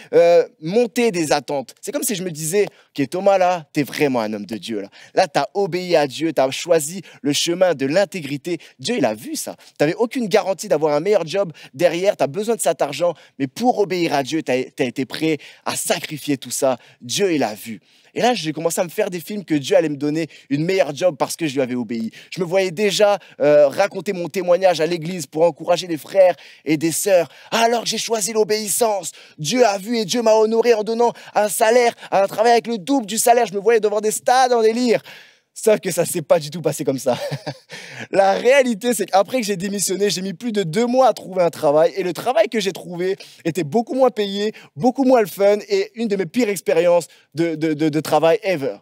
[SPEAKER 1] monté des attentes. C'est comme si je me disais: OK, Thomas, là, tu es vraiment un homme de Dieu. Là, tu as obéi à Dieu, tu as choisi le chemin de l'intégrité. Dieu, il a vu ça. Tu n'avais aucune garantie d'avoir un meilleur job derrière. Tu as besoin de cet argent. Mais pour obéir à Dieu, tu as été prêt à sacrifier tout ça. Dieu, il a vu. Et là, j'ai commencé à me faire des films que Dieu allait me donner une meilleure job parce que je lui avais obéi. Je me voyais déjà raconter mon témoignage à l'église pour encourager les frères et des sœurs. Alors que j'ai choisi l'obéissance, Dieu a vu et Dieu m'a honoré en donnant un salaire, un travail avec le double du salaire. Je me voyais devant des stades en délire. Sauf que ça ne s'est pas du tout passé comme ça. La réalité, c'est qu'après que j'ai démissionné, j'ai mis plus de 2 mois à trouver un travail. Et le travail que j'ai trouvé était beaucoup moins payé, beaucoup moins le fun et une de mes pires expériences de travail ever.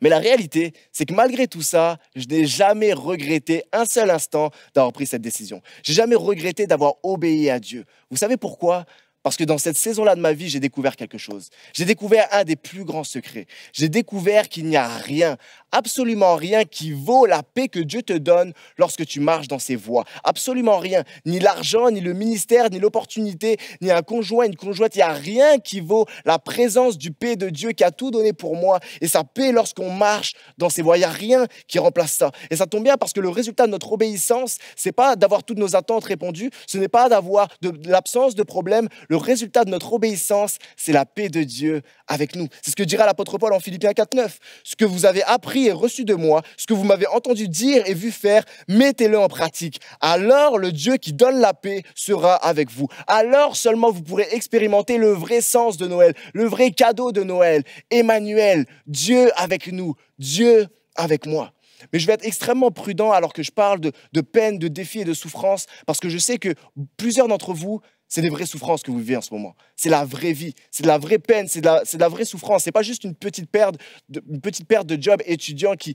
[SPEAKER 1] Mais la réalité, c'est que malgré tout ça, je n'ai jamais regretté un seul instant d'avoir pris cette décision. J'ai jamais regretté d'avoir obéi à Dieu. Vous savez pourquoi? Parce que dans cette saison-là de ma vie, j'ai découvert quelque chose. J'ai découvert un des plus grands secrets. J'ai découvert qu'il n'y a rien, absolument rien qui vaut la paix que Dieu te donne lorsque tu marches dans ses voies. Absolument rien. Ni l'argent, ni le ministère, ni l'opportunité, ni un conjoint, une conjointe. Il n'y a rien qui vaut la présence du paix de Dieu qui a tout donné pour moi. Et sa paix lorsqu'on marche dans ses voies. Il n'y a rien qui remplace ça. Et ça tombe bien parce que le résultat de notre obéissance, ce n'est pas d'avoir toutes nos attentes répondues. Ce n'est pas d'avoir de l'absence de problème. Le résultat de notre obéissance, c'est la paix de Dieu avec nous. C'est ce que dira l'apôtre Paul en Philippiens 4,9. Ce que vous avez appris et reçu de moi, ce que vous m'avez entendu dire et vu faire, mettez-le en pratique. Alors le Dieu qui donne la paix sera avec vous. Alors seulement vous pourrez expérimenter le vrai sens de Noël, le vrai cadeau de Noël. Emmanuel, Dieu avec nous, Dieu avec moi. Mais je vais être extrêmement prudent alors que je parle de peine, de défis et de souffrance, parce que je sais que plusieurs d'entre vous, c'est des vraies souffrances que vous vivez en ce moment. C'est la vraie vie, c'est de la vraie peine, c'est de la vraie souffrance. Ce n'est pas juste une petite perte de job étudiant qui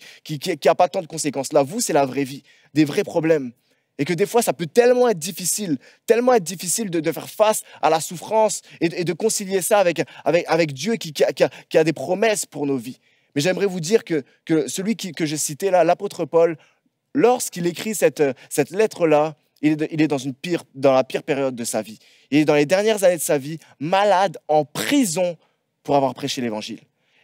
[SPEAKER 1] a pas tant de conséquences. Là, vous, c'est la vraie vie, des vrais problèmes. Et que des fois, ça peut tellement être difficile de faire face à la souffrance et de concilier ça avec Dieu qui a des promesses pour nos vies. Mais j'aimerais vous dire que celui que j'ai cité là, l'apôtre Paul, lorsqu'il écrit cette lettre-là, il est dans la pire période de sa vie. Il est dans les dernières années de sa vie, malade, en prison pour avoir prêché l'évangile.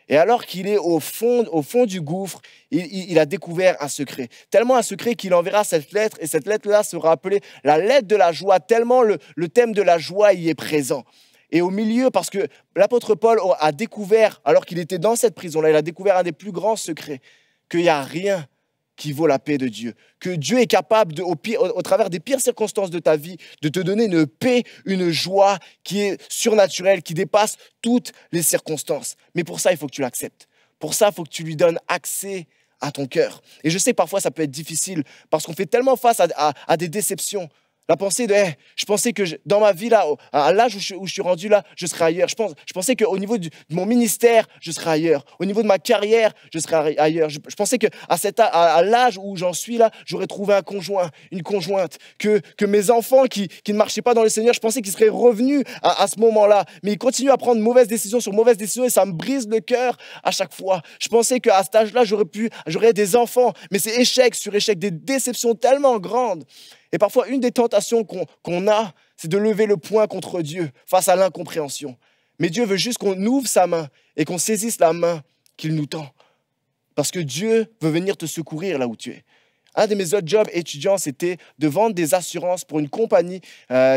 [SPEAKER 1] Et alors qu'il est au fond du gouffre, il a découvert un secret. Tellement un secret qu'il enverra cette lettre, et cette lettre-là sera appelée la lettre de la joie, tellement le thème de la joie y est présent. Et au milieu, parce que l'apôtre Paul a découvert, alors qu'il était dans cette prison-là, il a découvert un des plus grands secrets, qu'il n'y a rien qui vaut la paix de Dieu. Que Dieu est capable, au travers des pires circonstances de ta vie, de te donner une paix, une joie qui est surnaturelle, qui dépasse toutes les circonstances. Mais pour ça, il faut que tu l'acceptes. Pour ça, il faut que tu lui donnes accès à ton cœur. Et je sais que parfois, ça peut être difficile parce qu'on fait tellement face à des déceptions. La pensée de, je pensais que dans ma vie, là, à l'âge où je suis rendu là, je serais ailleurs. Je pensais qu'au niveau de mon ministère, je serais ailleurs. Au niveau de ma carrière, je serais ailleurs. Je pensais qu'à l'âge où j'en suis là, j'aurais trouvé un conjoint, une conjointe. Que mes enfants qui ne marchaient pas dans le Seigneur, je pensais qu'ils seraient revenus à ce moment-là. Mais ils continuent à prendre mauvaise décision sur mauvaise décision et ça me brise le cœur à chaque fois. Je pensais qu'à cet âge-là, j'aurais des enfants. Mais c'est échec sur échec, des déceptions tellement grandes. Et parfois, une des tentations qu'on a, c'est de lever le poing contre Dieu face à l'incompréhension. Mais Dieu veut juste qu'on ouvre sa main et qu'on saisisse la main qu'il nous tend. Parce que Dieu veut venir te secourir là où tu es. Un de mes autres jobs étudiants, c'était de vendre des assurances pour une compagnie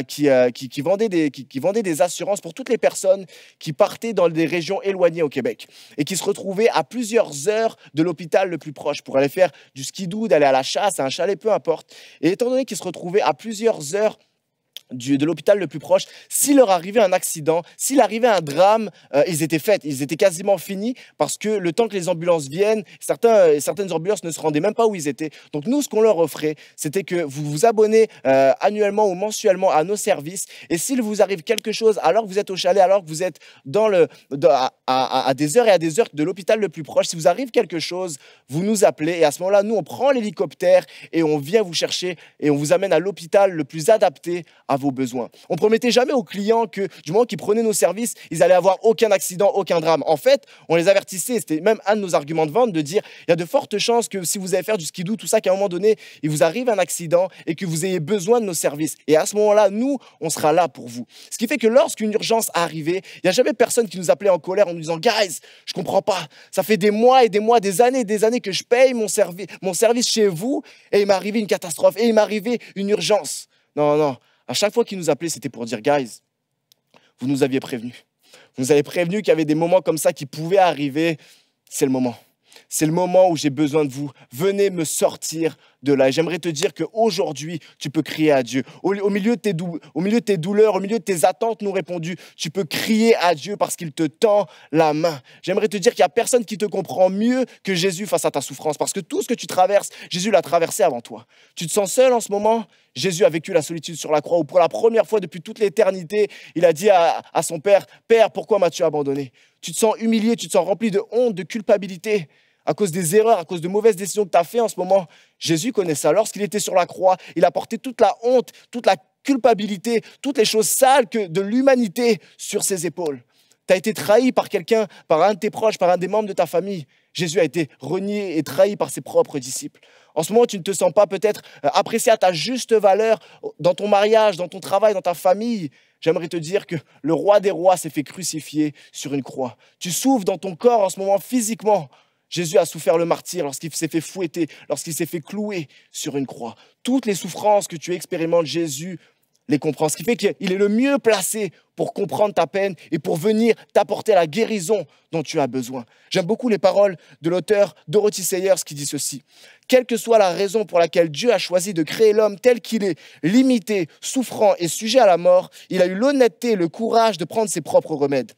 [SPEAKER 1] qui vendait des assurances pour toutes les personnes qui partaient dans des régions éloignées au Québec et qui se retrouvaient à plusieurs heures de l'hôpital le plus proche pour aller faire du skidoo, d'aller à la chasse, à un chalet, peu importe. Et étant donné qu'ils se retrouvaient à plusieurs heures de l'hôpital le plus proche, s'il leur arrivait un accident, s'il arrivait un drame, ils étaient faits, ils étaient quasiment finis parce que le temps que les ambulances viennent, certaines ambulances ne se rendaient même pas où ils étaient. Donc nous, ce qu'on leur offrait, c'était que vous vous abonnez annuellement ou mensuellement à nos services et s'il vous arrive quelque chose alors que vous êtes au chalet, alors que vous êtes à des heures et à des heures de l'hôpital le plus proche, si vous arrive quelque chose, vous nous appelez et à ce moment-là, nous, on prend l'hélicoptère et on vient vous chercher et on vous amène à l'hôpital le plus adapté à vos besoins. On ne promettait jamais aux clients que du moment qu'ils prenaient nos services, ils allaient avoir aucun accident, aucun drame. En fait, on les avertissait, c'était même un de nos arguments de vente de dire il y a de fortes chances que si vous allez faire du skidoo, tout ça, qu'à un moment donné, il vous arrive un accident et que vous ayez besoin de nos services. Et à ce moment-là, nous, on sera là pour vous. Ce qui fait que lorsqu'une urgence arrivait, il n'y a jamais personne qui nous appelait en colère en nous disant « Guys, je ne comprends pas, ça fait des mois et des mois, des années que je paye mon service chez vous et il m'est arrivé une catastrophe et il m'est arrivé une urgence. » Non, non. À chaque fois qu'ils nous appelaient, c'était pour dire « Guys, vous nous aviez prévenus. Vous nous avez prévenus qu'il y avait des moments comme ça qui pouvaient arriver. C'est le moment. C'est le moment où j'ai besoin de vous. Venez me sortir de là. Et j'aimerais te dire qu'aujourd'hui, tu peux crier à Dieu. Au milieu de tes douleurs, au milieu de tes attentes non répondues, tu peux crier à Dieu parce qu'il te tend la main. J'aimerais te dire qu'il n'y a personne qui te comprend mieux que Jésus face à ta souffrance. Parce que tout ce que tu traverses, Jésus l'a traversé avant toi. Tu te sens seul en ce moment? Jésus a vécu la solitude sur la croix où pour la première fois depuis toute l'éternité, il a dit à son Père, « Père, pourquoi m'as-tu abandonné ?» Tu te sens humilié, tu te sens rempli de honte, de culpabilité. à cause des erreurs, à cause de mauvaises décisions que tu as faites en ce moment. Jésus connaît ça. Lorsqu'il était sur la croix, il a porté toute la honte, toute la culpabilité, toutes les choses sales de l'humanité sur ses épaules. Tu as été trahi par quelqu'un, par un de tes proches, par un des membres de ta famille. Jésus a été renié et trahi par ses propres disciples. En ce moment, tu ne te sens pas peut-être apprécié à ta juste valeur dans ton mariage, dans ton travail, dans ta famille. J'aimerais te dire que le roi des rois s'est fait crucifier sur une croix. Tu souffres dans ton corps en ce moment physiquement. Jésus a souffert le martyre lorsqu'il s'est fait fouetter, lorsqu'il s'est fait clouer sur une croix. Toutes les souffrances que tu expérimentes, Jésus les comprend. Ce qui fait qu'il est le mieux placé pour comprendre ta peine et pour venir t'apporter la guérison dont tu as besoin. J'aime beaucoup les paroles de l'auteur Dorothy Sayers qui dit ceci. Quelle que soit la raison pour laquelle Dieu a choisi de créer l'homme tel qu'il est, limité, souffrant et sujet à la mort, il a eu l'honnêteté et le courage de prendre ses propres remèdes.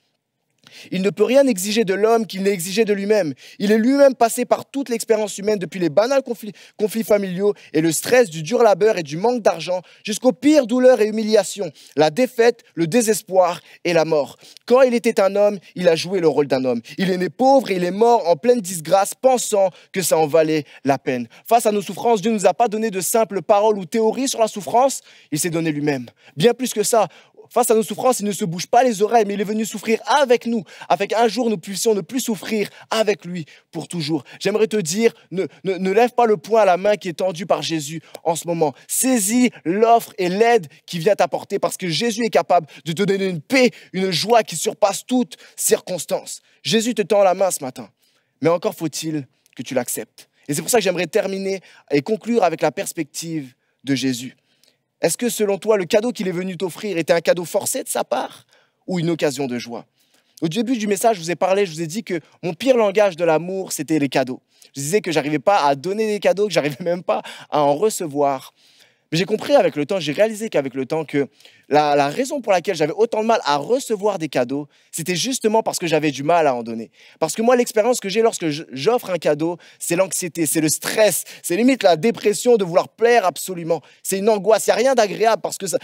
[SPEAKER 1] Il ne peut rien exiger de l'homme qu'il n'ait exigé de lui-même. Il est lui-même passé par toute l'expérience humaine, depuis les banals conflits familiaux et le stress du dur labeur et du manque d'argent, jusqu'aux pires douleurs et humiliations, la défaite, le désespoir et la mort. Quand il était un homme, il a joué le rôle d'un homme. Il est né pauvre et il est mort en pleine disgrâce, pensant que ça en valait la peine. Face à nos souffrances, Dieu ne nous a pas donné de simples paroles ou théories sur la souffrance, il s'est donné lui-même. Bien plus que ça, face à nos souffrances, il ne se bouge pas les oreilles, mais il est venu souffrir avec nous, afin qu'un jour nous puissions ne plus souffrir avec lui pour toujours. J'aimerais te dire, ne lève pas le poing à la main qui est tendue par Jésus en ce moment. Saisis l'offre et l'aide qui vient t'apporter, parce que Jésus est capable de te donner une paix, une joie qui surpasse toute circonstance. Jésus te tend la main ce matin, mais encore faut-il que tu l'acceptes. Et c'est pour ça que j'aimerais terminer et conclure avec la perspective de Jésus. Est-ce que selon toi, le cadeau qu'il est venu t'offrir était un cadeau forcé de sa part ou une occasion de joie? Au début du message, je vous ai parlé, je vous ai dit que mon pire langage de l'amour, c'était les cadeaux. Je disais que je n'arrivais pas à donner des cadeaux, que je n'arrivais même pas à en recevoir. Mais j'ai compris avec le temps, j'ai réalisé qu'avec le temps, que la raison pour laquelle j'avais autant de mal à recevoir des cadeaux, c'était justement parce que j'avais du mal à en donner. Parce que moi, l'expérience que j'ai lorsque j'offre un cadeau, c'est l'anxiété, c'est le stress, c'est limite la dépression de vouloir plaire absolument. C'est une angoisse, il n'y a rien d'agréable parce que ça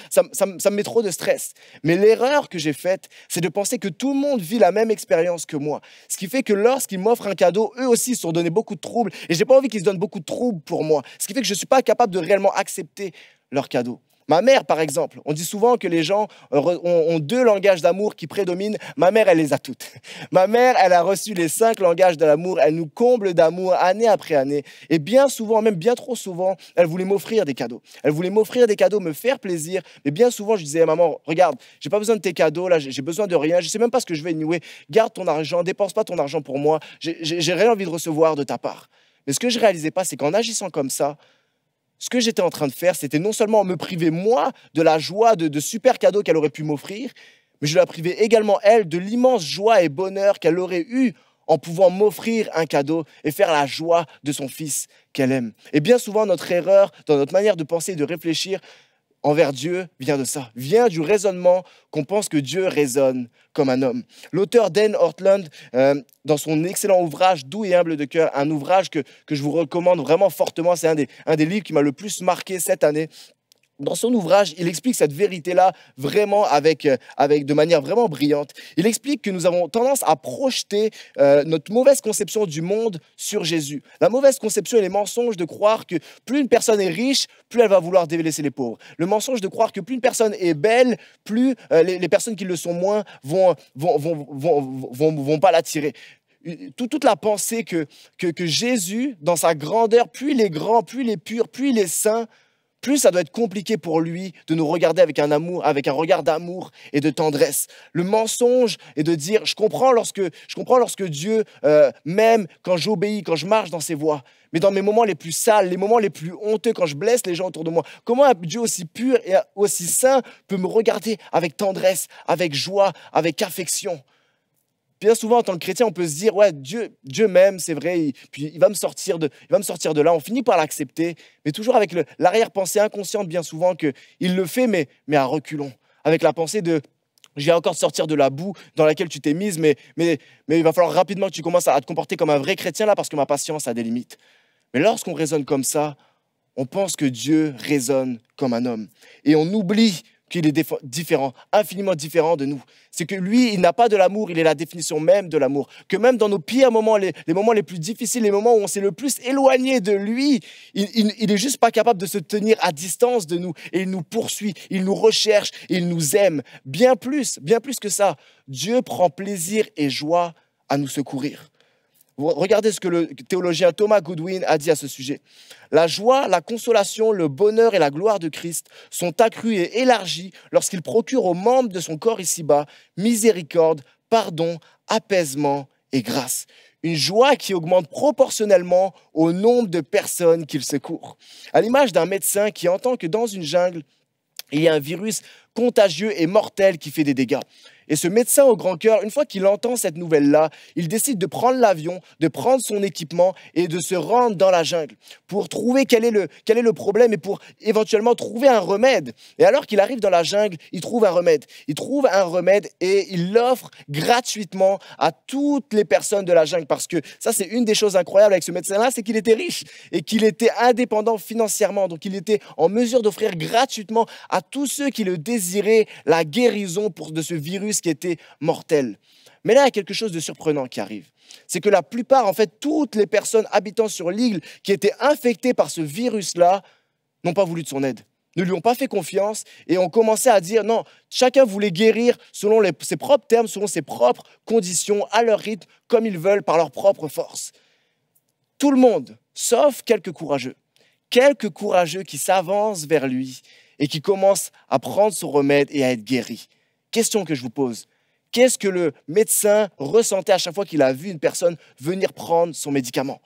[SPEAKER 1] me met trop de stress. Mais l'erreur que j'ai faite, c'est de penser que tout le monde vit la même expérience que moi. Ce qui fait que lorsqu'ils m'offrent un cadeau, eux aussi se sont donnés beaucoup de troubles et je n'ai pas envie qu'ils se donnent beaucoup de troubles pour moi. Ce qui fait que je ne suis pas capable de réellement accepter leur cadeau. Ma mère, par exemple, on dit souvent que les gens ont deux langages d'amour qui prédominent. Ma mère, elle les a toutes. Ma mère, elle a reçu les 5 langages de l'amour. Elle nous comble d'amour année après année. Et bien souvent, même bien trop souvent, elle voulait m'offrir des cadeaux. Elle voulait m'offrir des cadeaux, me faire plaisir. Mais bien souvent, je disais à maman, regarde, j'ai pas besoin de tes cadeaux, là, j'ai besoin de rien. Je sais même pas ce que je vais nouer. Garde ton argent, dépense pas ton argent pour moi. J'ai rien envie de recevoir de ta part. Mais ce que je réalisais pas, c'est qu'en agissant comme ça, ce que j'étais en train de faire, c'était non seulement me priver, moi, de la joie de super cadeaux qu'elle aurait pu m'offrir, mais je la privais également, elle, de l'immense joie et bonheur qu'elle aurait eu en pouvant m'offrir un cadeau et faire la joie de son fils qu'elle aime. Et bien souvent, notre erreur, dans notre manière de penser et de réfléchir envers Dieu, vient de ça, vient du raisonnement qu'on pense que Dieu raisonne comme un homme. L'auteur Dan Ortlund, dans son excellent ouvrage Doux et humble de cœur, un ouvrage que je vous recommande vraiment fortement, c'est un des livres qui m'a le plus marqué cette année. Dans son ouvrage, il explique cette vérité-là vraiment de manière vraiment brillante. Il explique que nous avons tendance à projeter notre mauvaise conception du monde sur Jésus. La mauvaise conception et les mensonges de croire que plus une personne est riche, plus elle va vouloir délaisser les pauvres. Le mensonge de croire que plus une personne est belle, plus les personnes qui le sont moins vont pas l'attirer. Toute la pensée que Jésus, dans sa grandeur, plus il est grand, plus il est pur, plus il est saint, plus ça doit être compliqué pour lui de nous regarder avec un regard d'amour et de tendresse. Le mensonge est de dire, je comprends lorsque Dieu m'aime, quand j'obéis, quand je marche dans ses voies. Mais dans mes moments les plus sales, les moments les plus honteux, quand je blesse les gens autour de moi, comment un Dieu aussi pur et aussi saint peut me regarder avec tendresse, avec joie, avec affection? Bien souvent, en tant que chrétien, on peut se dire, ouais, Dieu m'aime, c'est vrai, puis il va me sortir de là. On finit par l'accepter, mais toujours avec l'arrière-pensée inconsciente, bien souvent, qu'il le fait, mais à reculons. Avec la pensée de, je viens encore de sortir de la boue dans laquelle tu t'es mise, mais il va falloir rapidement que tu commences à te comporter comme un vrai chrétien là, parce que ma patience a des limites. Mais lorsqu'on raisonne comme ça, on pense que Dieu raisonne comme un homme. Et on oublie qu'il est différent, infiniment différent de nous. C'est que lui, il n'a pas de l'amour, il est la définition même de l'amour. Que même dans nos pires moments, les moments les plus difficiles, les moments où on s'est le plus éloigné de lui, il est juste pas capable de se tenir à distance de nous. Et il nous poursuit, il nous recherche, il nous aime. Bien plus que ça. Dieu prend plaisir et joie à nous secourir. Regardez ce que le théologien Thomas Goodwin a dit à ce sujet. La joie, la consolation, le bonheur et la gloire de Christ sont accrus et élargis lorsqu'il procure aux membres de son corps ici-bas miséricorde, pardon, apaisement et grâce. Une joie qui augmente proportionnellement au nombre de personnes qu'il secourt. À l'image d'un médecin qui entend que dans une jungle, il y a un virus contagieux et mortel qui fait des dégâts. Et ce médecin au grand cœur, une fois qu'il entend cette nouvelle-là, il décide de prendre l'avion, de prendre son équipement et de se rendre dans la jungle pour trouver quel est le problème et pour éventuellement trouver un remède. Et alors qu'il arrive dans la jungle, il trouve un remède. Il trouve un remède et il l'offre gratuitement à toutes les personnes de la jungle. Parce que ça, c'est une des choses incroyables avec ce médecin-là, c'est qu'il était riche et qu'il était indépendant financièrement. Donc, il était en mesure d'offrir gratuitement à tous ceux qui le désiraient la guérison de ce virus qui était mortel. Mais là, il y a quelque chose de surprenant qui arrive. C'est que la plupart, en fait, toutes les personnes habitant sur l'île qui étaient infectées par ce virus-là n'ont pas voulu de son aide, ne lui ont pas fait confiance et ont commencé à dire non, chacun voulait guérir selon ses propres termes, selon ses propres conditions, à leur rythme, comme ils veulent, par leur propre force. Tout le monde, sauf quelques courageux qui s'avancent vers lui et qui commencent à prendre son remède et à être guéris. Question que je vous pose, qu'est-ce que le médecin ressentait à chaque fois qu'il a vu une personne venir prendre son médicament?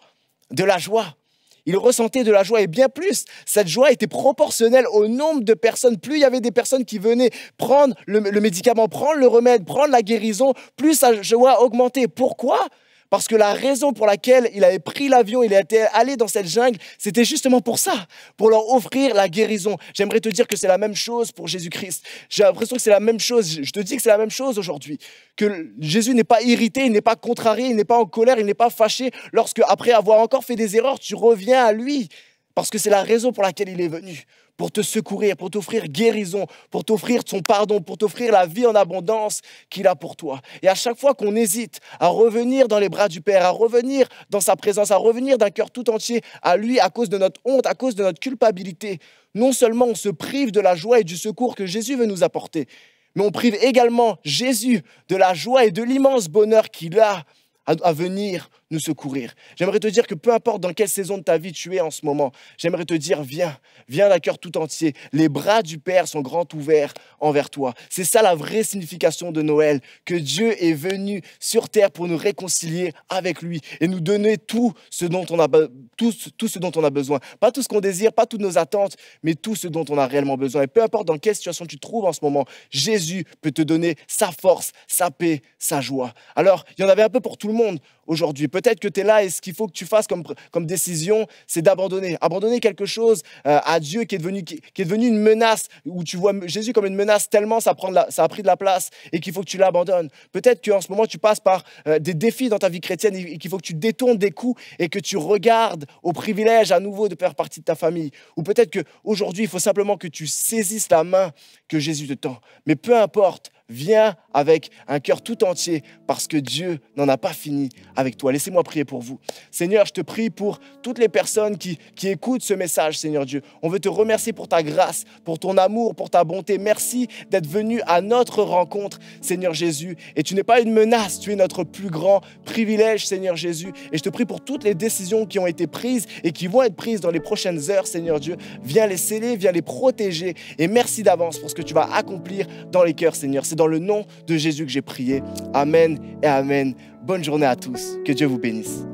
[SPEAKER 1] De la joie. Il ressentait de la joie et bien plus. Cette joie était proportionnelle au nombre de personnes. Plus il y avait des personnes qui venaient prendre le médicament, prendre le remède, prendre la guérison, plus sa joie augmentait. Pourquoi? Parce que la raison pour laquelle il avait pris l'avion, il était allé dans cette jungle, c'était justement pour ça, pour leur offrir la guérison. J'aimerais te dire que c'est la même chose pour Jésus-Christ. J'ai l'impression que c'est la même chose. Je te dis que c'est la même chose aujourd'hui. Que Jésus n'est pas irrité, il n'est pas contrarié, il n'est pas en colère, il n'est pas fâché lorsque, après avoir encore fait des erreurs, tu reviens à lui. Parce que c'est la raison pour laquelle il est venu. Pour te secourir, pour t'offrir guérison, pour t'offrir son pardon, pour t'offrir la vie en abondance qu'il a pour toi. Et à chaque fois qu'on hésite à revenir dans les bras du Père, à revenir dans sa présence, à revenir d'un cœur tout entier à lui à cause de notre honte, à cause de notre culpabilité, non seulement on se prive de la joie et du secours que Jésus veut nous apporter, mais on prive également Jésus de la joie et de l'immense bonheur qu'il a à venir nous secourir. J'aimerais te dire que peu importe dans quelle saison de ta vie tu es en ce moment, j'aimerais te dire viens d'un cœur tout entier. Les bras du Père sont grands ouverts envers toi. C'est ça la vraie signification de Noël, que Dieu est venu sur terre pour nous réconcilier avec lui et nous donner tout ce dont on a besoin. Pas tout ce qu'on désire, pas toutes nos attentes, mais tout ce dont on a réellement besoin. Et peu importe dans quelle situation tu te trouves en ce moment, Jésus peut te donner sa force, sa paix, sa joie. Alors, il y en avait un peu pour tout le monde aujourd'hui. Peut-être que tu es là et ce qu'il faut que tu fasses comme décision, c'est d'abandonner. Abandonner quelque chose à Dieu qui est devenu une menace, où tu vois Jésus comme une menace tellement ça a pris de la place et qu'il faut que tu l'abandonnes. Peut-être qu'en ce moment, tu passes par des défis dans ta vie chrétienne et qu'il faut que tu détournes des coups et que tu regardes au privilège à nouveau de faire partie de ta famille. Ou peut-être qu'aujourd'hui, il faut simplement que tu saisisses la main que Jésus te tend. Mais peu importe, viens avec un cœur tout entier parce que Dieu n'en a pas fini avec toi. Laissez-moi prier pour vous. Seigneur, je te prie pour toutes les personnes qui écoutent ce message, Seigneur Dieu. On veut te remercier pour ta grâce, pour ton amour, pour ta bonté. Merci d'être venu à notre rencontre, Seigneur Jésus. Et tu n'es pas une menace, tu es notre plus grand privilège, Seigneur Jésus. Et je te prie pour toutes les décisions qui ont été prises et qui vont être prises dans les prochaines heures, Seigneur Dieu. Viens les sceller, viens les protéger. Et merci d'avance pour ce que tu vas accomplir dans les cœurs, Seigneur. C'est dans le nom de Jésus que j'ai prié. Amen et amen. Bonne journée à tous. Que Dieu vous bénisse.